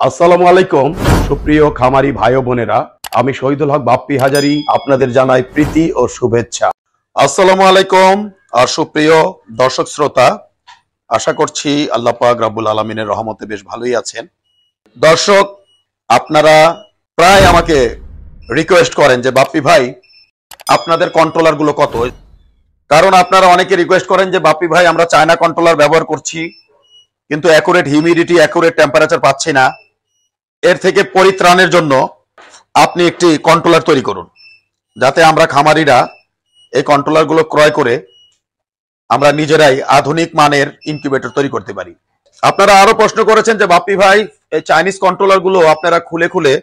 আসসালামু আলাইকুম সুপ্রিয় খামারি ভাই ও বোনেরা, আমি শহীদুল হক বাপ্পি হাজারি আপনাদের জানাই প্রীতি ও শুভেচ্ছা। আসসালামু আলাইকুম আর সুপ্রিয় দর্শক শ্রোতা, আশা করছি আল্লাহ পাক রব্বুল আলামিনের রহমতে বেশ ভালোই আছেন। দর্শক, আপনারা প্রায় আমাকে রিকোয়েস্ট করেন যে বাপ্পি ভাই আপনাদের কন্ট্রোলার গুলো কত, কারণ আপনারা অনেকে রিকোয়েস্ট করেন যে বাপ্পি ভাই আমরা চায়না কন্ট্রোলার ব্যবহার করছি কিন্তু অ্যাকুরেট হিউমিডিটি অ্যাকুরেট টেম্পারেচার পাচ্ছি না। এর থেকে পরিত্রাণের জন্য আপনি একটি কন্ট্রোলার তৈরি করুন, যাতে আমরা খামারিরা এই কন্ট্রোলার গুলো ক্রয় করে আমরা নিজেরাই আধুনিক মানের ইনকিউবেটর তৈরি করতে পারি। আপনারা আরো প্রশ্ন করেছেন যে বাপ্পি ভাই এই চাইনিজ কন্ট্রোলার গুলো আপনারা খুলে খুলে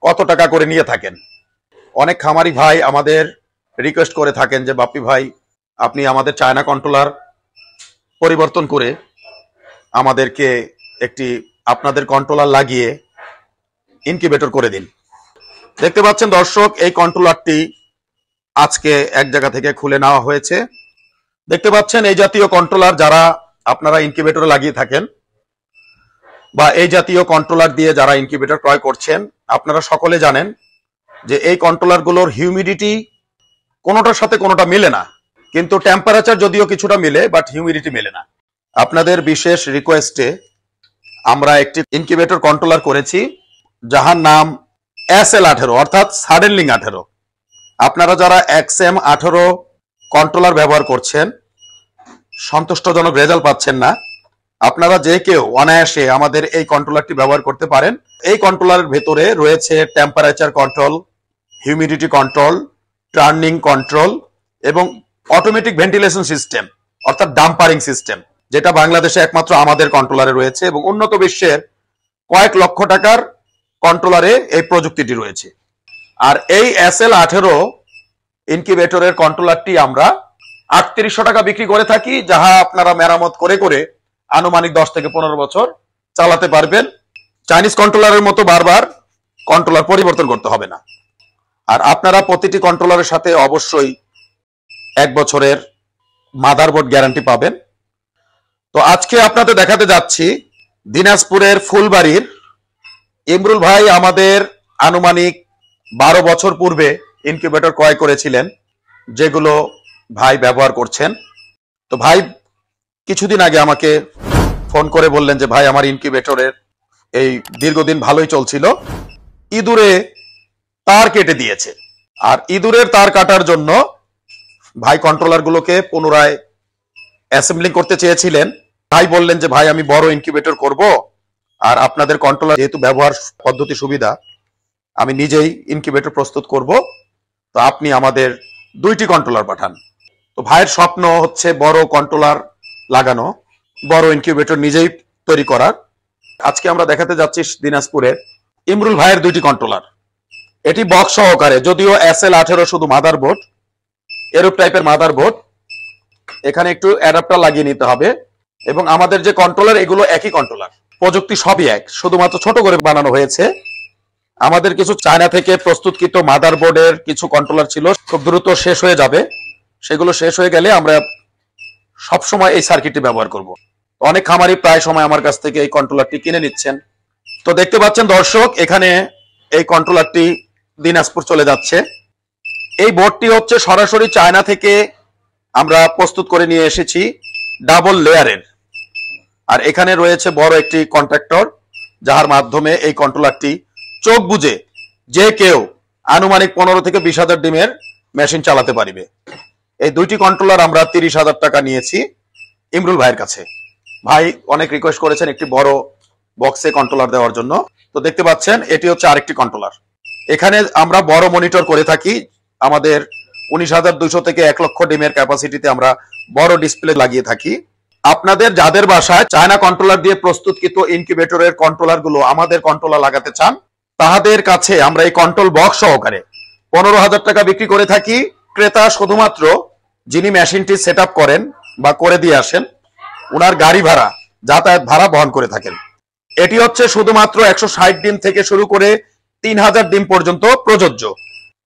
কত টাকা করে নিয়ে থাকেন। অনেক খামারি ভাই আমাদের রিকোয়েস্ট করে থাকেন যে বাপ্পি ভাই আপনি আমাদের চায়না কন্ট্রোলার পরিবর্তন করে আমাদেরকে একটি আপনাদের কন্ট্রোলার লাগিয়ে ইনকিউবেটর করে দিন। দেখতে পাচ্ছেন দর্শক, এই কন্ট্রোলারটি আজকে এক জায়গা থেকে খুলে নেওয়া হয়েছে। দেখতে পাচ্ছেন এই জাতীয় কন্ট্রোলার যারা আপনারা ইনকিউবেটরে লাগিয়ে থাকেন বা এই জাতীয় কন্ট্রোলার দিয়ে যারা ইনকিউবেটর ক্রয় করছেন, আপনারা সকলে জানেন যে এই কন্ট্রোলারগুলোর হিউমিডিটি কোনোটার সাথে কোনোটা মিলে না, কিন্তু টেম্পারেচার যদিও কিছুটা মিলে বাট হিউমিডিটি মেলে না। আপনাদের বিশেষ রিকোয়েস্টে আমরা একটি ইনকিউবেটর কন্ট্রোলার করেছি যাহার নাম SL18 অর্থাৎ সাডেনলিং 18। আপনারা যারা XM18 কন্ট্রোলার ব্যবহার করছেন, সন্তুষ্টজনক রেজাল্ট পাচ্ছেন না, আপনারা যে কেউ অনায়াসে আমাদের এই কন্ট্রোলারটি ব্যবহার করতে পারেন। এই কন্ট্রোলারের ভেতরে রয়েছে temperature control, humidity control, turning control এবং অটোমেটিক ভেন্টিলেশন সিস্টেম অর্থাৎ ডাম্পারিং সিস্টেম, যেটা বাংলাদেশে একমাত্র আমাদের কন্ট্রোলারে রয়েছে এবং উন্নত বিশ্বের কয়েক লক্ষ টাকার কন্ট্রোলারে এই প্রযুক্তিটি রয়েছে। আর এই SL18 ইনকিউবেটরের কন্ট্রোলারটি আমরা 3800 টাকা বিক্রি করে থাকি, যাহা আপনারা মেরামত করে করে আনুমানিক 10 থেকে 15 বছর চালাতে পারবেন। চাইনিজ কন্ট্রোলারের মতো বারবার কন্ট্রোলার পরিবর্তন করতে হবে না। আর আপনারা প্রতিটি কন্ট্রোলারের সাথে অবশ্যই 1 বছরের মাদারবোর্ড গ্যারান্টি পাবেন। তো আজকে আপনাদের দেখাতে যাচ্ছি দিনাজপুরের ফুলবাড়ির ইমরুল ভাই আমাদের আনুমানিক 12 বছর পূর্বে ইনকিউবেটর ক্রয় করেছিলেন, যেগুলো ভাই ব্যবহার করছেন। তো ভাই কিছুদিন আগে আমাকে ফোন করে বললেন যে ভাই আমার ইনকিউবেটরের এই দীর্ঘদিন ভালোই চলছিল, ইঁদুরে তার কেটে দিয়েছে। আর ইঁদুরের তার কাটার জন্য ভাই কন্ট্রোলারগুলোকে পুনরায় অ্যাসেম্বলিং করতে চেয়েছিলেন। ভাই বললেন যে ভাই আমি বড় ইনকিউবেটর করব, আর আপনাদের কন্ট্রোলার যেহেতু ব্যবহার পদ্ধতি সুবিধা, আমি নিজেই ইনকিউবেটর প্রস্তুত করব, তো আপনি আমাদের 2টি কন্ট্রোলার পাঠান। তো ভাইয়ের স্বপ্ন হচ্ছে বড় কন্ট্রোলার লাগানো, বড় ইনকিউবেটর নিজেই তৈরি করার। আজকে আমরা দেখাতে যাচ্ছি দিনাজপুরের ইমরুল ভাইয়ের 2টি কন্ট্রোলার। এটি বক্স সহকারে, যদিও SL18 শুধু মাদারবোর্ড, এরূপ টাইপের মাদারবোর্ড, এখানে একটু অ্যাডাপ্টার লাগিয়ে নিতে হবে। এবং আমাদের যে কন্ট্রোলার এগুলো একই কন্ট্রোলার, প্রযুক্তি সবই এক, শুধুমাত্র ছোট করে বানানো হয়েছে। আমাদের কিছু চায়না থেকে প্রস্তুতকৃত মাদারবোর্ডের কিছু কন্ট্রোলার ছিল, খুব দ্রুত শেষ হয়ে যাবে। সেগুলো শেষ হয়ে গেলে আমরা সবসময় এই সার্কিটটি ব্যবহার করব। অনেক খামারি প্রায় সময় আমার কাছ থেকে এই কন্ট্রোলারটি কিনে নিচ্ছেন। তো দেখতে পাচ্ছেন দর্শক, এখানে এই কন্ট্রোলারটি দিনাজপুর চলে যাচ্ছে। এই বোর্ডটি হচ্ছে সরাসরি চায়না থেকে আমরা প্রস্তুত করে নিয়ে এসেছি, ডাবল লেয়ারের। আর এখানে রয়েছে বড় একটি কন্ট্রাক্টর, যার মাধ্যমে এই কন্ট্রোলারটি চোখ বুঝে যে কেউ আনুমানিক 15 থেকে 20,000 ডিমের মেশিন চালাতে পারবে। এই 2টি কন্ট্রোলার আমরা 30,000 টাকা নিয়েছি ইমরুল ভাইয়ের কাছে। ভাই অনেক রিকোয়েস্ট করেছেন একটি বড় বক্সে কন্ট্রোলার দেওয়ার জন্য। তো দেখতে পাচ্ছেন এটি হচ্ছে আরেকটি কন্ট্রোলার। এখানে আমরা বড় মনিটর করে থাকি, আমাদের 19,200 থেকে 1 লক্ষ ডিমের ক্যাপাসিটিতে আমরা বড় ডিসপ্লে লাগিয়ে থাকি। আপনাদের যাদের বাসায় চায়না কন্ট্রোলার দিয়ে প্রস্তুতকৃত ইনকিউবেটরের কন্ট্রোলার গুলো আমাদের কন্ট্রোলার লাগাতে চান, তাদের কাছে আমরা এই কন্ট্রোল বক্স সহকারে 15,000 টাকা বিক্রি করে থাকি। ক্রেতা শুধুমাত্র যিনি মেশিনটি সেট আপ করেন বা করে দিয়ে আসেন, ওনার গাড়ি ভাড়া, যাতায়াত ভাড়া বহন করে থাকেন। এটি হচ্ছে শুধুমাত্র 160 ডিম থেকে শুরু করে 3,000 ডিম পর্যন্ত প্রযোজ্য।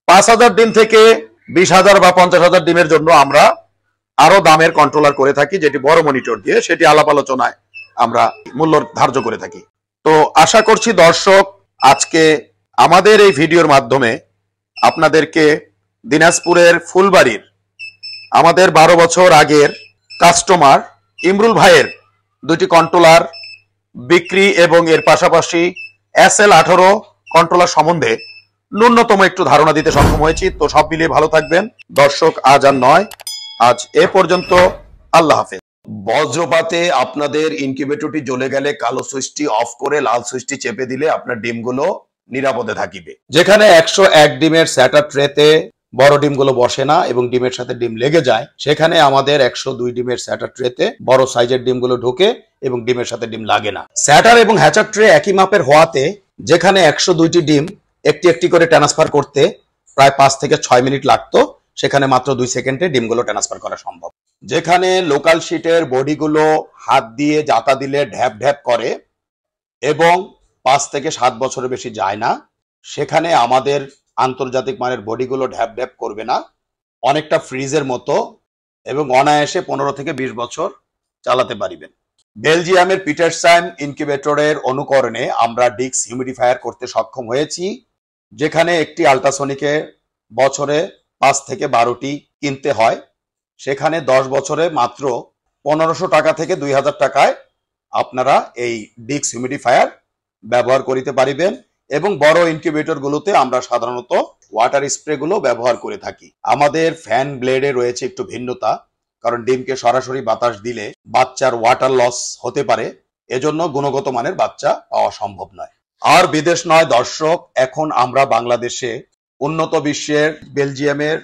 5,000 ডিম থেকে 20,000 বা 50,000 ডিমের জন্য আমরা আরো দামের কন্ট্রোলার করে থাকি, যেটি বড় মনিটর দিয়ে, সেটি আলাপ আলোচনায় আমরা মূল্য ধার্য করে থাকি। তো আশা করছি দর্শক আজকে আমাদের এই ভিডিওর মাধ্যমে আপনাদেরকে দিনাজপুরের ফুলবাড়ির আমাদের 12 বছর আগের কাস্টমার ইমরুল ভাইয়ের দুটি কন্ট্রোলার বিক্রি এবং এর পাশাপাশি SL18 কন্ট্রোলার সম্বন্ধে ন্যূনতম একটু ধারণা দিতে সক্ষম হয়েছি। তো সব মিলিয়ে ভালো থাকবেন দর্শক, আজ আর নয়, আজ এ পর্যন্ত। আল্লাহ হাফেজ। বজ্রপাতে আপনাদের ইনকিউবেটরটি জ্বলে গেলে কালো সুইচটি অফ করে লাল সুইচটি চেপে দিলে আপনার ডিমগুলো নিরাপদে থাকিবে। যেখানে 101 ডিমের স্যাটার ট্রেতে বড় ডিমগুলো বসে না এবং ডিমের সাথে ডিম লেগে যায়, সেখানে আমাদের 102 ডিমের স্যাটার ট্রেতে বড় সাইজের ডিমগুলো ঢোকে এবং ডিমের সাথে ডিম লাগে না। স্যাটার এবং হ্যাচার ট্রে একই মাপের হওয়াতে যেখানে 102টি ডিম একটি একটি করে ট্রান্সফার করতে প্রায় 5 থেকে 6 মিনিট লাগতো, সেখানে মাত্র 2 সেকেন্ডে ডিমগুলো ট্রান্সফার করা সম্ভব। যেখানে লোকাল শিটের বডিগুলো হাত দিয়ে জাতা দিলে ঢ্যাপ ঢ্যাপ করে এবং 5 থেকে 7 বছরের বেশি যায় না, সেখানে আমাদের আন্তর্জাতিক মানের বডিগুলো ঢ্যাপ ঢ্যাপ করবে না, অনেকটা ফ্রিজের মতো এবং অনায়াসে 15 থেকে 20 বছর চালাতে পারিবেন। বেলজিয়ামের পিটারসাইম ইনকিউবেটরের অনুকরণে আমরা ডিক্স হিউমিডিফায়ার করতে সক্ষম হয়েছি, যেখানে একটি আল্ট্রাসনিকে বছরে 5 থেকে 12টি কিনতে হয়, সেখানে 10 বছরে মাত্র 1500 টাকা থেকে 2000 টাকায় আপনারা এই ডিক্স হিউমিডিফায়ার ব্যবহার করিতে পারিবেন। এবং বড় ইনকিউবেটর গুলোতে আমরা সাধারণত ওয়াটার স্প্রে গুলো ব্যবহার করে থাকি। আমাদের ফ্যান ব্লেডে রয়েছে একটু ভিন্নতা, কারণ ডিমকে সরাসরি বাতাস দিলে বাচ্চার ওয়াটার লস হতে পারে, এজন্য গুণগত মানের বাচ্চা পাওয়া সম্ভব নয়। আর বিদেশ নয় দর্শক, এখন আমরা বাংলাদেশে উন্নত বিশ্বের বেলজিয়ামের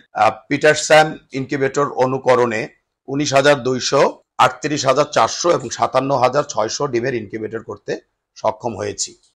পিটারসাম ইনকিউবেটর অনুকরণে 19,200, 38,400 এবং 57,600 ডিমের ইনকিউবেটর করতে সক্ষম হয়েছি।